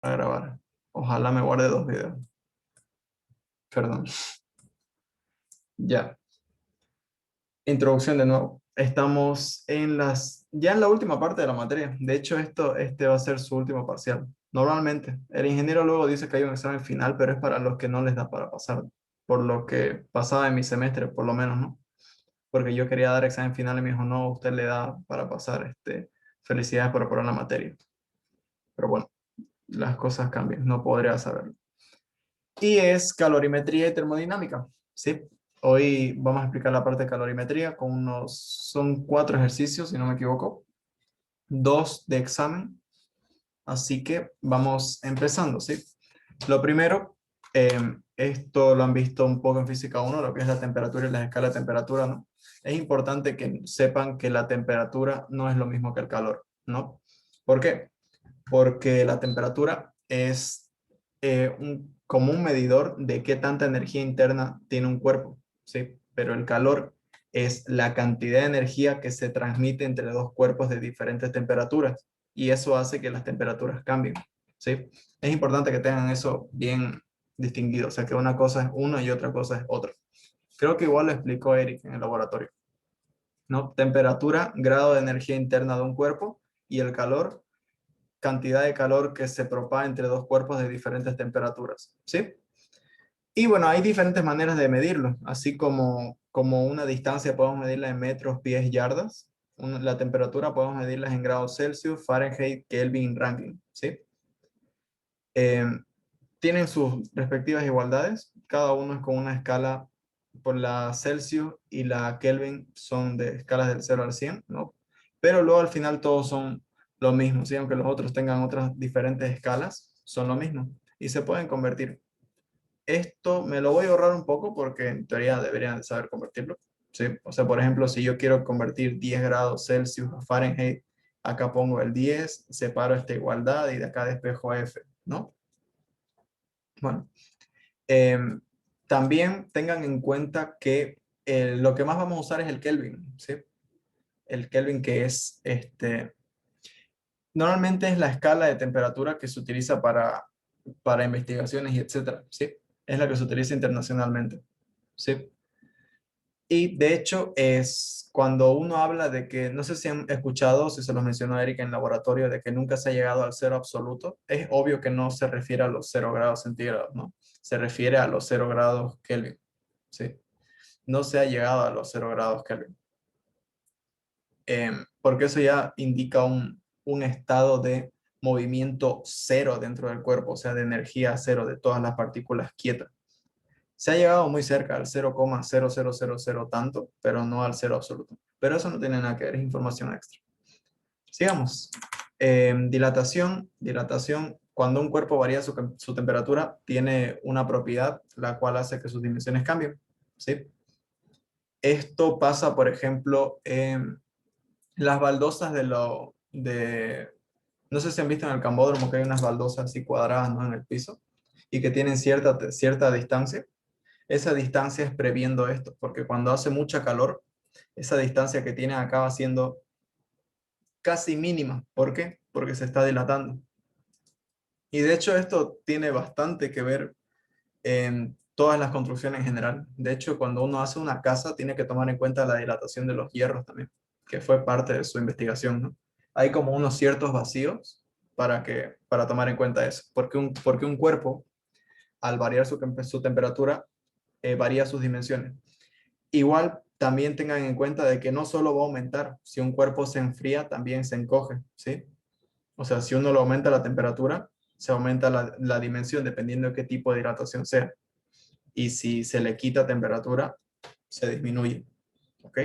a grabar. Ojalá me guarde dos videos. Perdón. Ya. Introducción de nuevo. Estamos ya en la última parte de la materia. De hecho, este va a ser su último parcial. Normalmente, el ingeniero luego dice que hay un examen final, pero es para los que no les da para pasar. Por lo que pasaba en mi semestre, por lo menos, ¿no? Porque yo quería dar examen final y me dijo, no, usted le da para pasar. Felicidades por aprobar la materia. Pero bueno, las cosas cambian, no podría saberlo. Y es calorimetría y termodinámica, ¿sí? Hoy vamos a explicar la parte de calorimetría son 4 ejercicios, si no me equivoco, 2 de examen, así que vamos empezando, ¿sí? Lo primero, esto lo han visto un poco en física 1, lo que es la temperatura y la escala de temperatura, ¿no? Es importante que sepan que la temperatura no es lo mismo que el calor, ¿no? ¿Por qué? Porque la temperatura es como un medidor de qué tanta energía interna tiene un cuerpo, ¿sí? Pero el calor es la cantidad de energía que se transmite entre dos cuerpos de diferentes temperaturas y eso hace que las temperaturas cambien, ¿sí? Es importante que tengan eso bien distinguido, o sea que una cosa es una y otra cosa es otra. Creo que igual lo explicó Eric en el laboratorio, ¿no? Temperatura, grado de energía interna de un cuerpo y el calor, cantidad de calor que se propaga entre dos cuerpos de diferentes temperaturas, ¿sí? Y bueno, hay diferentes maneras de medirlo, así como una distancia podemos medirla en metros, pies, yardas. La temperatura podemos medirla en grados Celsius, Fahrenheit, Kelvin, Rankine, ¿sí? Eh, Tienen sus respectivas igualdades, cada uno es con una escala. Por la Celsius y la Kelvin son de escalas del 0 al 100, ¿no? Pero luego al final todos son lo mismo, ¿sí? Aunque los otros tengan otras diferentes escalas, son lo mismo y se pueden convertir. Esto me lo voy a ahorrar un poco porque en teoría deberían saber convertirlo, ¿sí? O sea, por ejemplo, si yo quiero convertir 10 grados Celsius a Fahrenheit, acá pongo el 10, separo esta igualdad y de acá despejo F, ¿no? Bueno, Em, también tengan en cuenta que lo que más vamos a usar es el Kelvin, ¿sí? El Kelvin que es, normalmente es la escala de temperatura que se utiliza para investigaciones y etcétera, ¿sí? Es la que se utiliza internacionalmente, ¿sí? Y de hecho es cuando uno habla de que, no sé si han escuchado, si se los mencionó Erika en laboratorio, de que nunca se ha llegado al cero absoluto, es obvio que no se refiere a los 0 grados centígrados, ¿no? Se refiere a los 0 grados Kelvin, ¿sí? No se ha llegado a los 0 grados Kelvin. Porque eso ya indica un estado de movimiento cero dentro del cuerpo, o sea, de energía cero de todas las partículas quietas. Se ha llegado muy cerca al 0,0000 tanto, pero no al cero absoluto. Pero eso no tiene nada que ver, es información extra. Sigamos. Dilatación, cuando un cuerpo varía su temperatura, tiene una propiedad la cual hace que sus dimensiones cambien, ¿sí? Esto pasa, por ejemplo, en las baldosas no sé si han visto en el Cambódromo que hay unas baldosas así cuadradas, ¿no? En el piso y que tienen cierta distancia. Esa distancia es previendo esto, porque cuando hace mucha calor, esa distancia que tienen acaba siendo casi mínima. ¿Por qué? Porque se está dilatando. Y de hecho esto tiene bastante que ver en todas las construcciones en general. De hecho, cuando uno hace una casa, tiene que tomar en cuenta la dilatación de los hierros también, que fue parte de su investigación, ¿no? Hay como unos ciertos vacíos para tomar en cuenta eso, porque un cuerpo, al variar su temperatura, varía sus dimensiones. Igual, también tengan en cuenta de que no solo va a aumentar, si un cuerpo se enfría, también se encoge, ¿sí? O sea, si uno lo aumenta la temperatura, se aumenta la dimensión dependiendo de qué tipo de dilatación sea. Y si se le quita temperatura, se disminuye. ¿Ok?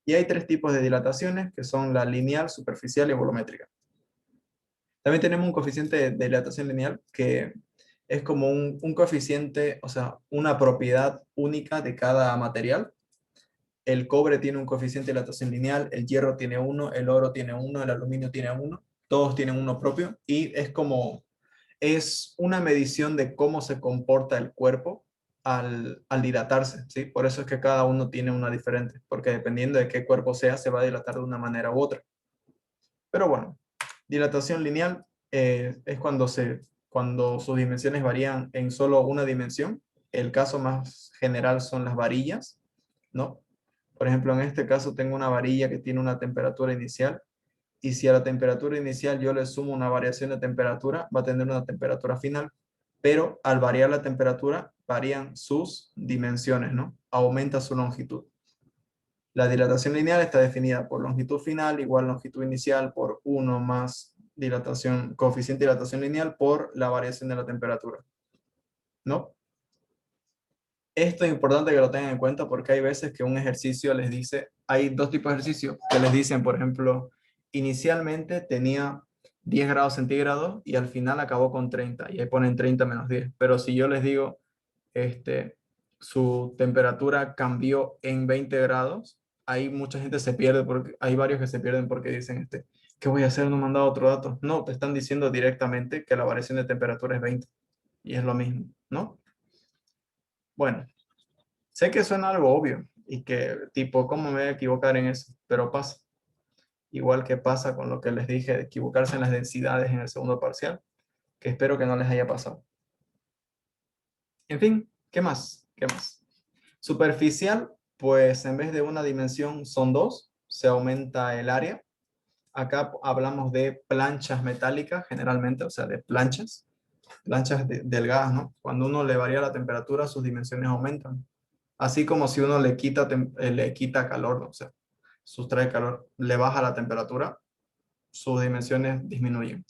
Y hay 3 tipos de dilataciones, que son la lineal, superficial y volumétrica. También tenemos un coeficiente de dilatación lineal, que es como un coeficiente, o sea, una propiedad única de cada material. El cobre tiene un coeficiente de dilatación lineal, el hierro tiene uno, el oro tiene uno, el aluminio tiene uno, todos tienen uno propio, y es una medición de cómo se comporta el cuerpo al dilatarse, ¿sí? Por eso es que cada uno tiene una diferente, porque dependiendo de qué cuerpo sea, se va a dilatar de una manera u otra. Pero bueno, dilatación lineal, es cuando sus dimensiones varían en solo una dimensión. El caso más general son las varillas, ¿no? Por ejemplo, en este caso tengo una varilla que tiene una temperatura inicial y si a la temperatura inicial yo le sumo una variación de temperatura, va a tener una temperatura final, pero al variar la temperatura, varían sus dimensiones, ¿no? Aumenta su longitud. La dilatación lineal está definida por longitud final igual longitud inicial por 1 más dilatación, coeficiente de dilatación lineal por la variación de la temperatura, ¿no? Esto es importante que lo tengan en cuenta porque hay veces que un ejercicio les dice, hay dos tipos de ejercicios que les dicen, por ejemplo, inicialmente tenía 10 grados centígrados y al final acabó con 30 y ahí ponen 30 menos 10. Pero si yo les digo, este, su temperatura cambió en 20 grados, ahí mucha gente se pierde porque hay varios que se pierden porque dicen, ¿qué voy a hacer? No me han dado otro dato. No, te están diciendo directamente que la variación de temperatura es 20 y es lo mismo, ¿no? Bueno. Sé que suena algo obvio y que tipo, ¿cómo me voy a equivocar en eso? Pero pasa. Igual que pasa con lo que les dije de equivocarse en las densidades en el segundo parcial, que espero que no les haya pasado. En fin, ¿qué más? ¿Qué más? Superficial, pues en vez de una dimensión son dos, se aumenta el área. Acá hablamos de planchas metálicas generalmente, o sea, de planchas delgadas, ¿no? Cuando uno le varía la temperatura, sus dimensiones aumentan. Así como si uno le quita calor, o sea, sustrae calor, le baja la temperatura, sus dimensiones disminuyen.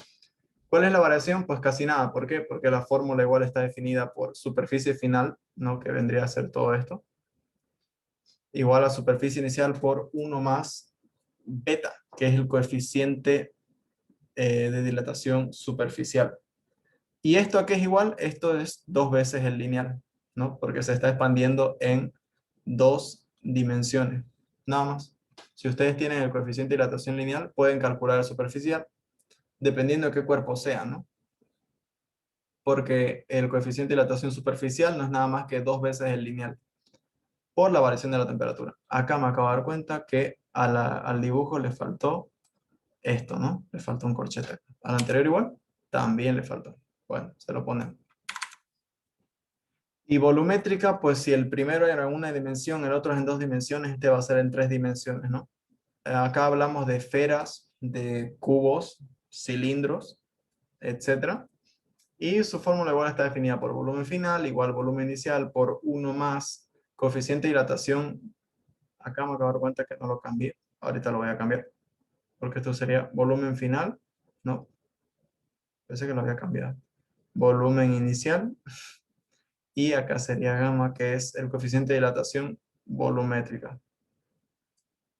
¿Cuál es la variación? Pues casi nada. ¿Por qué? Porque la fórmula igual está definida por superficie final, ¿no? Que vendría a ser todo esto, igual a superficie inicial por 1 más beta, que es el coeficiente de dilatación superficial. ¿Y esto a qué es igual? Esto es 2 veces el lineal, ¿no? Porque se está expandiendo en 2 dimensiones, nada más. Si ustedes tienen el coeficiente de dilatación lineal, pueden calcular el superficial, dependiendo de qué cuerpo sea, ¿no? Porque el coeficiente de dilatación superficial no es nada más que 2 veces el lineal, por la variación de la temperatura. Acá me acabo de dar cuenta que al dibujo le faltó esto, ¿no? Le faltó un corchete. Al anterior igual, también le faltó. Bueno, se lo ponemos. Y volumétrica, pues si el primero era en una dimensión, el otro es en 2 dimensiones, este va a ser en 3 dimensiones, ¿no? Acá hablamos de esferas, de cubos, cilindros, etcétera. Y su fórmula igual está definida por volumen final, igual volumen inicial, por 1 más coeficiente de dilatación. Acá me acabo de dar cuenta que no lo cambié. Ahorita lo voy a cambiar. Porque esto sería volumen final. No, pensé que lo había cambiado. Volumen inicial. Y acá sería gamma, que es el coeficiente de dilatación volumétrica.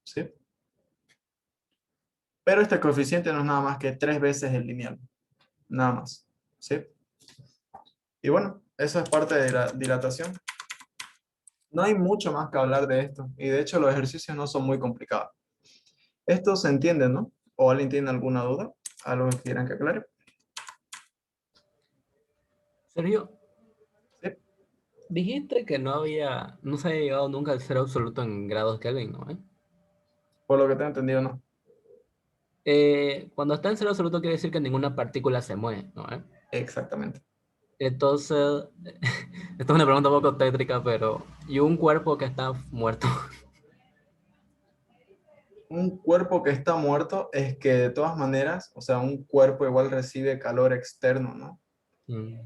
¿Sí? Pero este coeficiente no es nada más que 3 veces el lineal. Nada más. ¿Sí? Y bueno, eso es parte de la dilatación. No hay mucho más que hablar de esto. Y de hecho los ejercicios no son muy complicados. Esto se entiende, ¿no? ¿O alguien tiene alguna duda? ¿Algo que quieran que aclare? Sergio, Sí, dijiste que no se había llegado nunca al cero absoluto en grados Kelvin, ¿no? por lo que tengo entendido, no. Cuando está en cero absoluto quiere decir que ninguna partícula se mueve, ¿no? Exactamente. Entonces, esta es una pregunta un poco tétrica, pero ¿y un cuerpo que está muerto? Un cuerpo que está muerto es que de todas maneras, o sea, un cuerpo igual recibe calor externo, ¿no? Mm,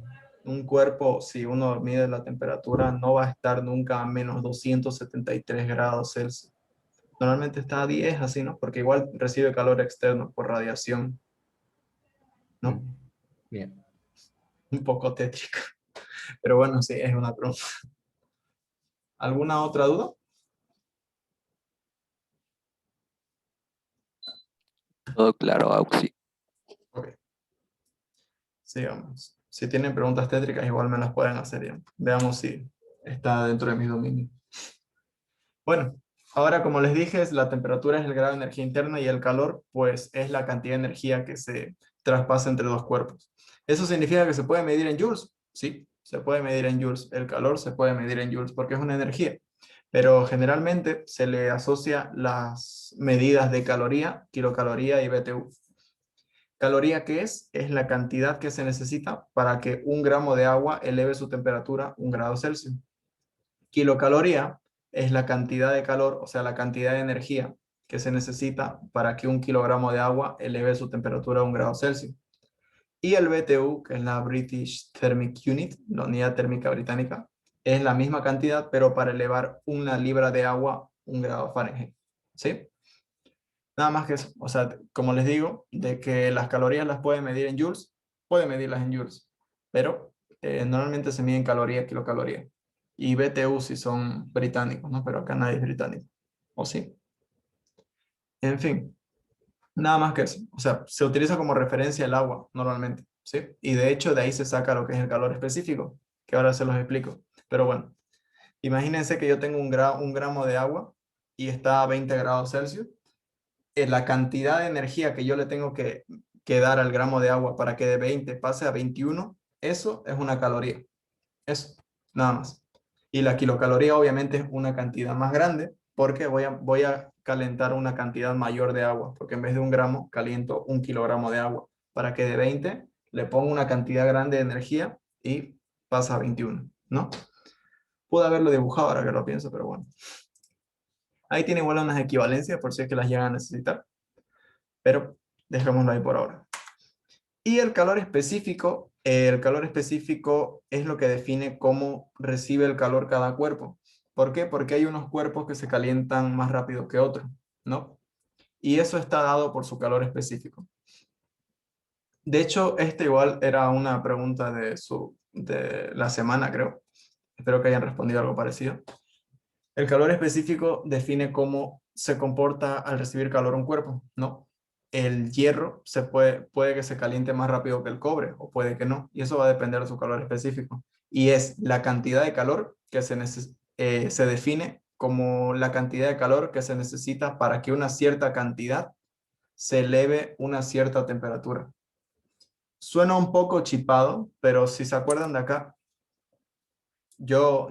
Un cuerpo, si uno mide la temperatura, no va a estar nunca a menos 273 grados Celsius. Normalmente está a 10, así, ¿no? Porque igual recibe calor externo por radiación, ¿no? mm, bien. Un poco tétrico. Pero bueno, sí, es una pregunta. ¿Alguna otra duda? Todo claro, Auxi. Ok, sigamos. Si tienen preguntas tétricas, igual me las pueden hacer ya. Veamos si está dentro de mis dominios. Bueno, ahora como les dije, la temperatura es el grado de energía interna y el calor, pues es la cantidad de energía que se traspasa entre dos cuerpos. ¿Eso significa que se puede medir en joules? Sí, se puede medir en joules. El calor se puede medir en joules porque es una energía. Pero generalmente se le asocia las medidas de caloría, kilocaloría y BTU. ¿Caloría qué es? Es la cantidad que se necesita para que 1 gramo de agua eleve su temperatura 1 grado Celsius. Kilocaloría es la cantidad de calor, o sea, la cantidad de energía que se necesita para que 1 kilogramo de agua eleve su temperatura a 1 grado Celsius. Y el BTU, que es la British Thermic Unit, la unidad térmica británica, es la misma cantidad, pero para elevar 1 libra de agua 1 grado Fahrenheit. ¿Sí? Nada más que eso. O sea, como les digo, de que las calorías las puede medir en joules, puede medirlas en joules, pero normalmente se miden calorías, kilocalorías. Y BTU si son británicos, ¿no? Pero acá nadie es británico. ¿O sí? En fin, nada más que eso. O sea, se utiliza como referencia el agua normalmente, ¿sí? Y de hecho de ahí se saca lo que es el calor específico, que ahora se los explico. Pero bueno, imagínense que yo tengo 1 gramo de agua y está a 20 grados Celsius. La cantidad de energía que yo le tengo que dar al gramo de agua para que de 20 pase a 21, eso es una caloría. Eso, nada más. Y la kilocaloría obviamente es una cantidad más grande porque voy a calentar una cantidad mayor de agua, porque en vez de 1 gramo caliento 1 kilogramo de agua para que de 20 le ponga una cantidad grande de energía y pasa a 21, ¿no? Pude haberlo dibujado ahora que lo pienso, pero bueno. Ahí tiene igual unas equivalencias por si es que las llegan a necesitar, pero dejémoslo ahí por ahora. Y el calor específico es lo que define cómo recibe el calor cada cuerpo. ¿Por qué? Porque hay unos cuerpos que se calientan más rápido que otros, ¿no? Y eso está dado por su calor específico. De hecho, este igual era una pregunta de la semana, creo. Espero que hayan respondido algo parecido. El calor específico define cómo se comporta al recibir calor un cuerpo, ¿no? El hierro puede que se caliente más rápido que el cobre o puede que no, y eso va a depender de su calor específico. Y es la cantidad de calor que se define como la cantidad de calor que se necesita para que una cierta cantidad se eleve una cierta temperatura. Suena un poco chipado, pero si se acuerdan de acá, yo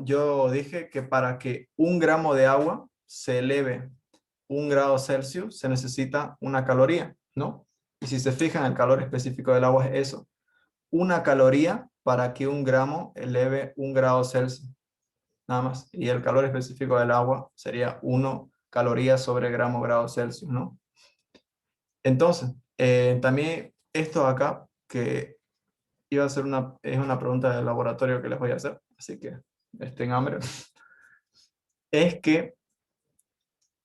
dije que para que 1 gramo de agua se eleve 1 grado Celsius se necesita una caloría, ¿no? Y si se fijan, el calor específico del agua es eso. Una caloría para que 1 gramo eleve 1 grado Celsius, nada más. Y el calor específico del agua sería 1 caloría sobre grado Celsius, ¿no? Entonces, también esto acá, que iba a ser es una pregunta de laboratorio que les voy a hacer, así que estén hambre, es que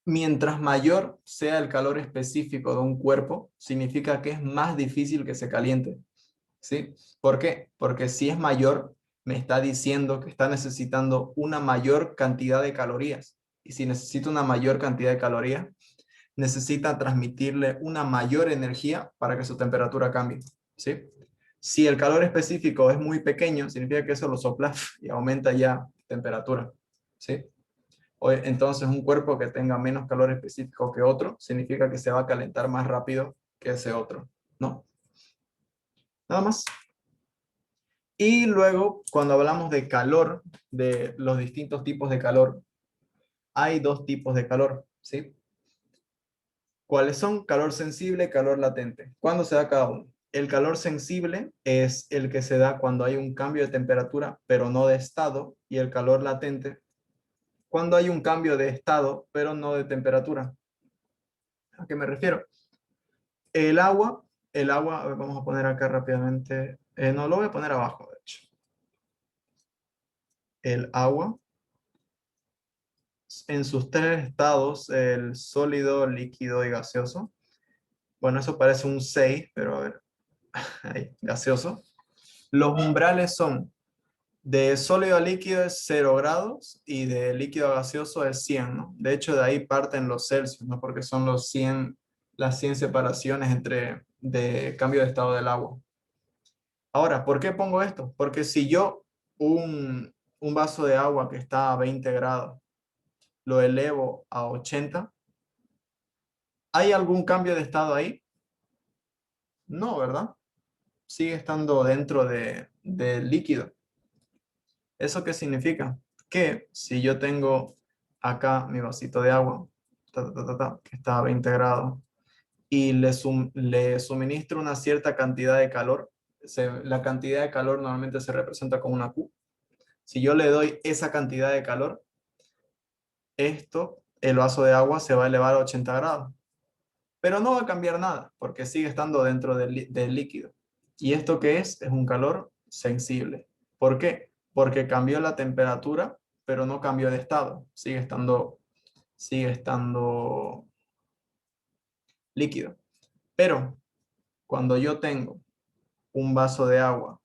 mientras mayor sea el calor específico de un cuerpo, significa que es más difícil que se caliente, ¿sí? ¿Por qué? Porque si es mayor, me está diciendo que está necesitando una mayor cantidad de calorías. Y si necesita una mayor cantidad de calorías, necesita transmitirle una mayor energía para que su temperatura cambie, ¿sí? Si el calor específico es muy pequeño, significa que eso lo sopla y aumenta ya temperatura, ¿sí? Entonces, un cuerpo que tenga menos calor específico que otro, significa que se va a calentar más rápido que ese otro, ¿no? Nada más. Y luego, cuando hablamos de calor, de los distintos tipos de calor, hay 2 tipos de calor, ¿sí? ¿Cuáles son? Calor sensible y calor latente. ¿Cuándo se da cada uno? El calor sensible es el que se da cuando hay un cambio de temperatura, pero no de estado, y el calor latente cuando hay un cambio de estado, pero no de temperatura. ¿A qué me refiero? El agua, a ver, vamos a poner acá rápidamente, no, lo voy a poner abajo, de hecho. El agua, en sus 3 estados, el sólido, líquido y gaseoso. Bueno, eso parece un 6, pero a ver, ahí, gaseoso. Los umbrales son de sólido a líquido es 0 grados y de líquido a gaseoso es 100, ¿no? De hecho, de ahí parten los Celsius, ¿no? Porque son las 100 separaciones de cambio de estado del agua. Ahora, ¿por qué pongo esto? Porque si yo un vaso de agua que está a 20 grados lo elevo a 80, ¿hay algún cambio de estado ahí? No, ¿verdad? Sigue estando dentro del líquido. ¿Eso qué significa? Que si yo tengo acá mi vasito de agua, que está a 20 grados, y le suministro una cierta cantidad de calor. La cantidad de calor normalmente se representa con una Q. Si yo le doy esa cantidad de calor, el vaso de agua se va a elevar a 80 grados. Pero no va a cambiar nada, porque sigue estando dentro del líquido. ¿Y esto qué es? Es un calor sensible. ¿Por qué? Porque cambió la temperatura, pero no cambió de estado. Sigue estando líquido. Pero cuando yo tengo un vaso de agua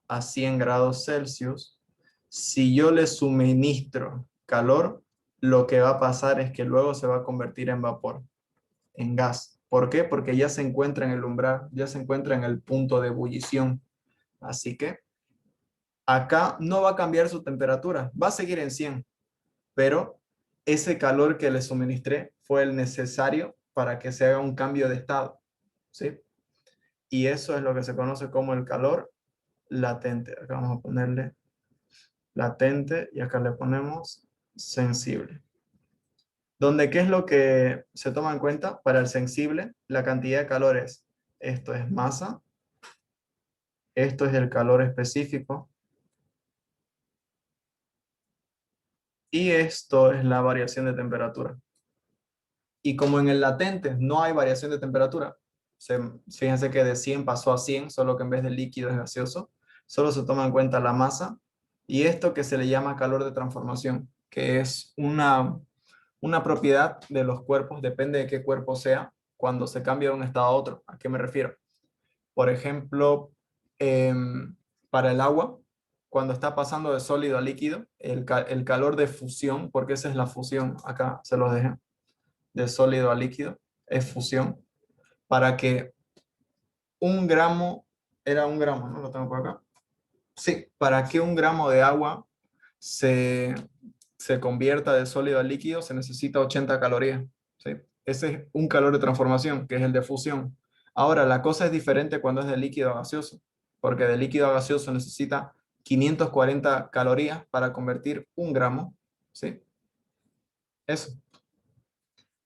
a 100 grados Celsius, si yo le suministro calor, lo que va a pasar es que luego se va a convertir en vapor, en gas. ¿Por qué? Porque ya se encuentra en el umbral, ya se encuentra en el punto de ebullición. Así que acá no va a cambiar su temperatura, va a seguir en 100, pero ese calor que le suministré fue el necesario para que se haga un cambio de estado, ¿sí? Y eso es lo que se conoce como el calor latente. Acá vamos a ponerle latente y acá le ponemos sensible. Donde, ¿qué es lo que se toma en cuenta? Para el sensible, la cantidad de calor es, esto es masa, esto es el calor específico, y esto es la variación de temperatura. Y como en el latente no hay variación de temperatura, fíjense que de 100 pasó a 100, solo que en vez de líquido es gaseoso, solo se toma en cuenta la masa y esto que se le llama calor de transformación, que es una propiedad de los cuerpos, depende de qué cuerpo sea, cuando se cambia de un estado a otro. ¿A qué me refiero? Por ejemplo, para el agua, cuando está pasando de sólido a líquido, el calor de fusión, porque esa es la fusión, acá se los dejé, de sólido a líquido, es fusión, para que un gramo, era un gramo, ¿no? Lo tengo por acá. Sí, para que un gramo de agua se, se convierta de sólido a líquido, se necesita 80 calorías, ¿sí? Ese es un calor de transformación, que es el de fusión. Ahora, la cosa es diferente cuando es de líquido a gaseoso, porque de líquido a gaseoso necesita 540 calorías para convertir un gramo, ¿sí? Eso.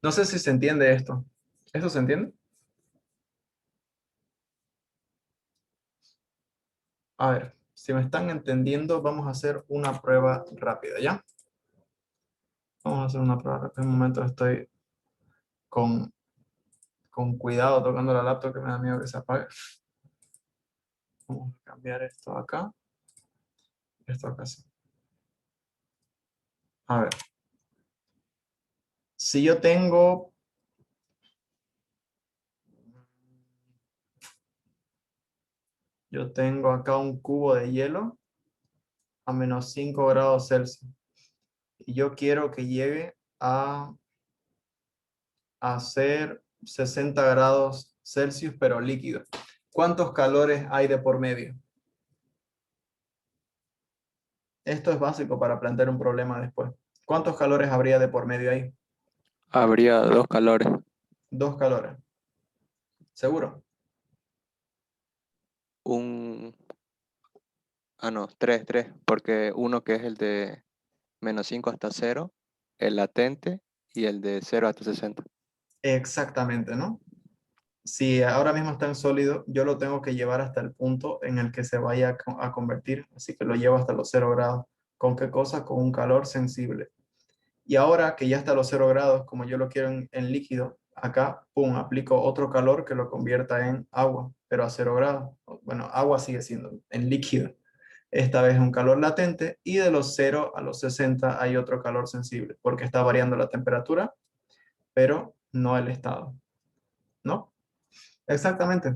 No sé si se entiende esto. ¿Esto se entiende? A ver, si me están entendiendo, vamos a hacer una prueba rápida, ¿ya? Vamos a hacer una prueba rápida. En un momento estoy con, con cuidado tocando la laptop que me da miedo que se apague. Vamos a cambiar esto acá. Esto acá sí. A ver. Si yo tengo acá un cubo de hielo a menos 5 grados Celsius y yo quiero que llegue a ser 60 grados Celsius, pero líquido. ¿Cuántos calores hay de por medio? Esto es básico para plantear un problema después. ¿Cuántos calores habría de por medio ahí? Habría dos calores. 2 calores. ¿Seguro? Un, no, tres, porque uno que es el de -5 hasta 0, el latente, y el de 0 hasta 60. Exactamente, ¿no? Si ahora mismo está en sólido, yo lo tengo que llevar hasta el punto en el que se vaya a convertir. Así que lo llevo hasta los 0 grados. ¿Con qué cosa? Con un calor sensible. Y ahora que ya está a los 0 grados, como yo lo quiero en líquido, acá, pum, aplico otro calor que lo convierta en agua, pero a 0 grados. Bueno, agua sigue siendo en líquido. Esta vez es un calor latente y de los 0 a los 60 hay otro calor sensible, porque está variando la temperatura, pero no el estado. ¿No? Exactamente.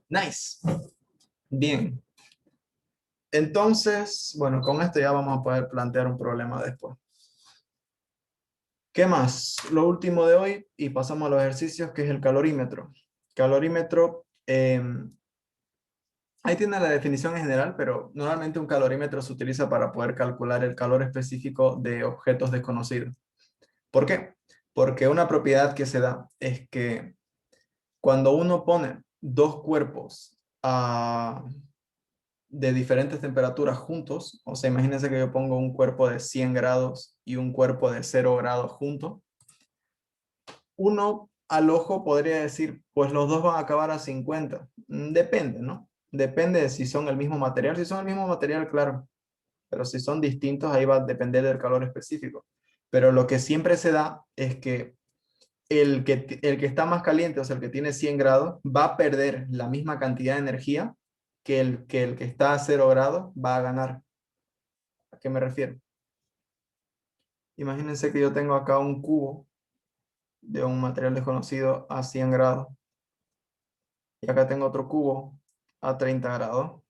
Nice. Bien. Entonces, bueno, con esto ya vamos a poder plantear un problema después. ¿Qué más? Lo último de hoy y pasamos a los ejercicios, que es el calorímetro. Calorímetro, ahí tiene la definición en general, pero normalmente un calorímetro se utiliza para poder calcular el calor específico de objetos desconocidos. ¿Por qué? Porque una propiedad que se da es que cuando uno pone dos cuerpos de diferentes temperaturas juntos, o sea, imagínense que yo pongo un cuerpo de 100 grados y un cuerpo de 0 grados juntos, uno al ojo podría decir, pues los dos van a acabar a 50. Depende, ¿no? Depende de si son el mismo material. Si son el mismo material, claro. Pero si son distintos, ahí va a depender del calor específico. Pero lo que siempre se da es que el que está más caliente, o sea, el que tiene 100 grados, va a perder la misma cantidad de energía que el que está a 0 grados va a ganar. ¿A qué me refiero? Imagínense que yo tengo acá un cubo de un material desconocido a 100 grados y acá tengo otro cubo a 30 grados.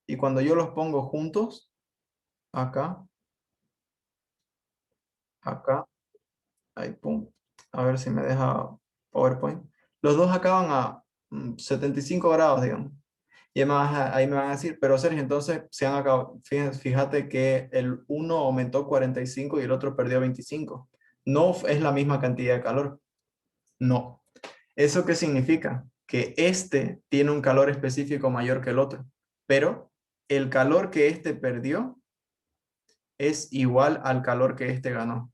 Y cuando yo los pongo juntos, acá, acá, ahí, pum, a ver si me deja PowerPoint. Los dos acaban a 75 grados, digamos. Y además ahí me van a decir, pero Sergio, entonces se han acabado. Fíjate que el uno aumentó 45 y el otro perdió 25. No es la misma cantidad de calor. No. ¿Eso qué significa? Que este tiene un calor específico mayor que el otro, pero el calor que este perdió es igual al calor que este ganó,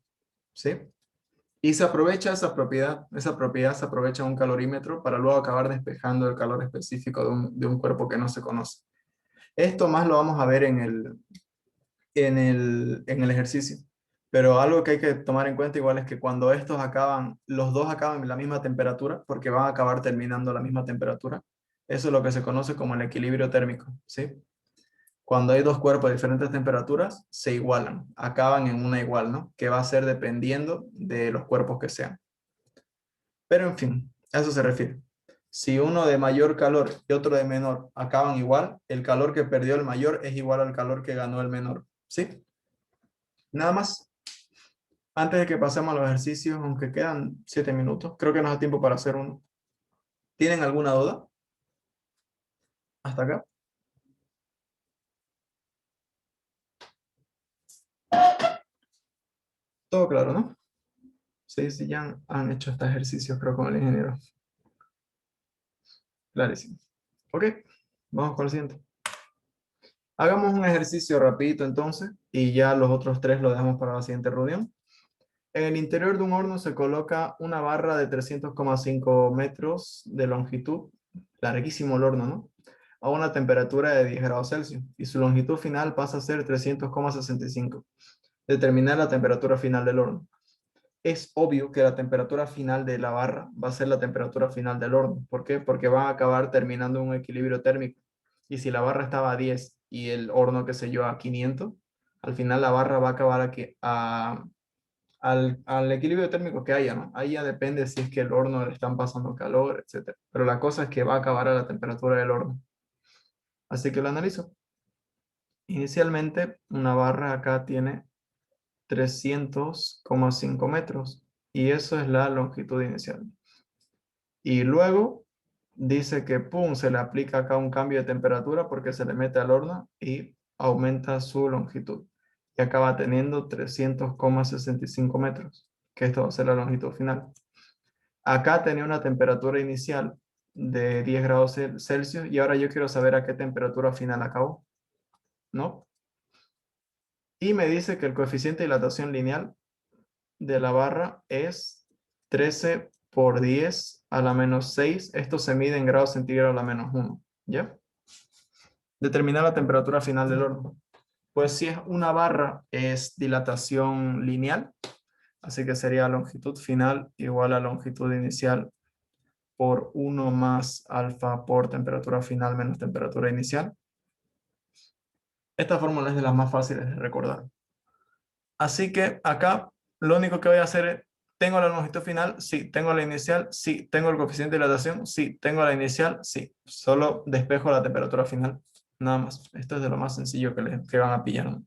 ¿sí? Y se aprovecha esa propiedad se aprovecha un calorímetro para luego acabar despejando el calor específico de un cuerpo que no se conoce. Esto más lo vamos a ver en el ejercicio. Pero algo que hay que tomar en cuenta igual es que cuando los dos acaban en la misma temperatura, porque van a acabar terminando a la misma temperatura, eso es lo que se conoce como el equilibrio térmico, ¿sí? Cuando hay dos cuerpos de diferentes temperaturas, se igualan, acaban en una igual, ¿no? Que va a ser dependiendo de los cuerpos que sean. Pero en fin, a eso se refiere. Si uno de mayor calor y otro de menor acaban igual, el calor que perdió el mayor es igual al calor que ganó el menor, ¿sí? Nada más. Antes de que pasemos a los ejercicios, aunque quedan 7 minutos, creo que nos da tiempo para hacer uno. ¿Tienen alguna duda? ¿Hasta acá? Todo claro, ¿no? Sí, sí, ya han hecho este ejercicio, creo, con el ingeniero. Clarísimo. Ok, vamos con el siguiente. Hagamos un ejercicio rapidito entonces, y ya los otros 3 lo dejamos para la siguiente reunión. En el interior de un horno se coloca una barra de 300,5 metros de longitud, larguísimo el horno, ¿no? A una temperatura de 10 grados Celsius y su longitud final pasa a ser 300,65. Determinar la temperatura final del horno. Es obvio que la temperatura final de la barra va a ser la temperatura final del horno. ¿Por qué? Porque van a acabar terminando un equilibrio térmico. Y si la barra estaba a 10 y el horno, qué sé yo, a 500, al final la barra va a acabar aquí al equilibrio térmico que haya, ¿no? Ahí ya depende si es que el horno le están pasando calor, etc. Pero la cosa es que va a acabar a la temperatura del horno. Así que lo analizo. Inicialmente, una barra acá tiene 300,5 metros y eso es la longitud inicial. Y luego dice que, pum, se le aplica acá un cambio de temperatura porque se le mete al horno y aumenta su longitud. Y acaba teniendo 300,65 metros, que esto va a ser la longitud final. Acá tenía una temperatura inicial de 10 grados Celsius y ahora yo quiero saber a qué temperatura final acabó, ¿no? Y me dice que el coeficiente de dilatación lineal de la barra es 13 por 10 a la menos 6. Esto se mide en grados centígrados a la menos 1, ¿ya? Determinar la temperatura final del horno. Pues si es una barra, es dilatación lineal, así que sería longitud final igual a longitud inicial por 1 más alfa por temperatura final menos temperatura inicial. Esta fórmula es de las más fáciles de recordar. Así que acá lo único que voy a hacer es, ¿tengo la longitud final? Sí. ¿Tengo la inicial? Sí. ¿Tengo el coeficiente de dilatación? Sí. ¿Tengo la inicial? Sí. Solo despejo la temperatura final. Nada más. Esto es de lo más sencillo que van a pillar, ¿no?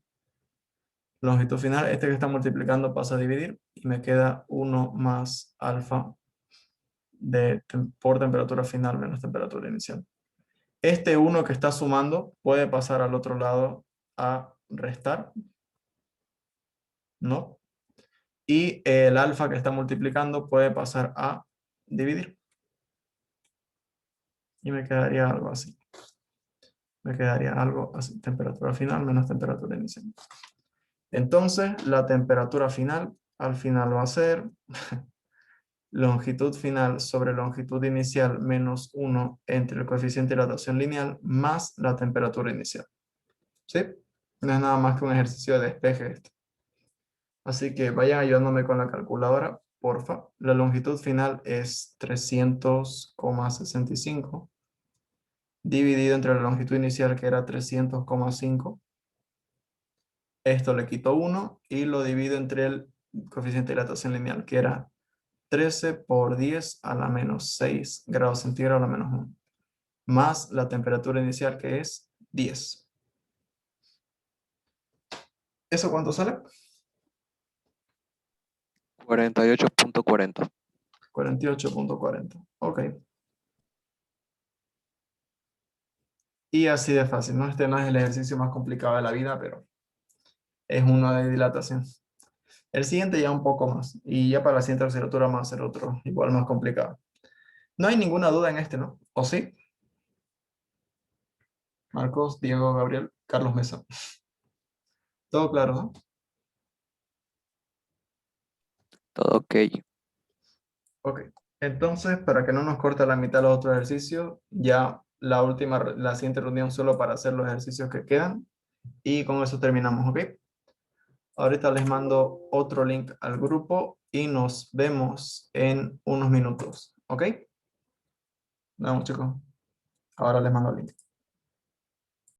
Longitud final, este que está multiplicando pasa a dividir y me queda 1 más alfa por temperatura final menos temperatura inicial. Este 1 que está sumando puede pasar al otro lado a restar, ¿no? Y el alfa que está multiplicando puede pasar a dividir. Y me quedaría algo así. Me quedaría algo así. Temperatura final menos temperatura inicial. Entonces, la temperatura final, al final va a ser longitud final sobre longitud inicial menos 1 entre el coeficiente de dilatación lineal más la temperatura inicial. ¿Sí? No es nada más que un ejercicio de despeje esto. Así que vayan ayudándome con la calculadora, porfa. La longitud final es 300,65 dividido entre la longitud inicial que era 300,5. Esto le quito 1 y lo divido entre el coeficiente de dilatación lineal que era 13 por 10 a la menos 6 grados centígrados a la menos 1, más la temperatura inicial que es 10. ¿Eso cuánto sale? 48.40. 48,40. Ok. Y así de fácil, ¿no? Este no es el ejercicio más complicado de la vida, pero es uno de dilatación. El siguiente ya un poco más. Y ya para la siguiente asignatura vamos a hacer otro, igual más complicado. No hay ninguna duda en este, ¿no? ¿O sí? Marcos, Diego, Gabriel, Carlos Mesa. Todo claro, ¿no? Todo ok. Ok. Entonces, para que no nos corte la mitad los otros ejercicios, ya la siguiente reunión solo para hacer los ejercicios que quedan. Y con eso terminamos, ¿ok? Ahorita les mando otro link al grupo y nos vemos en unos minutos, ¿ok? Nos vemos, chicos. Ahora les mando el link.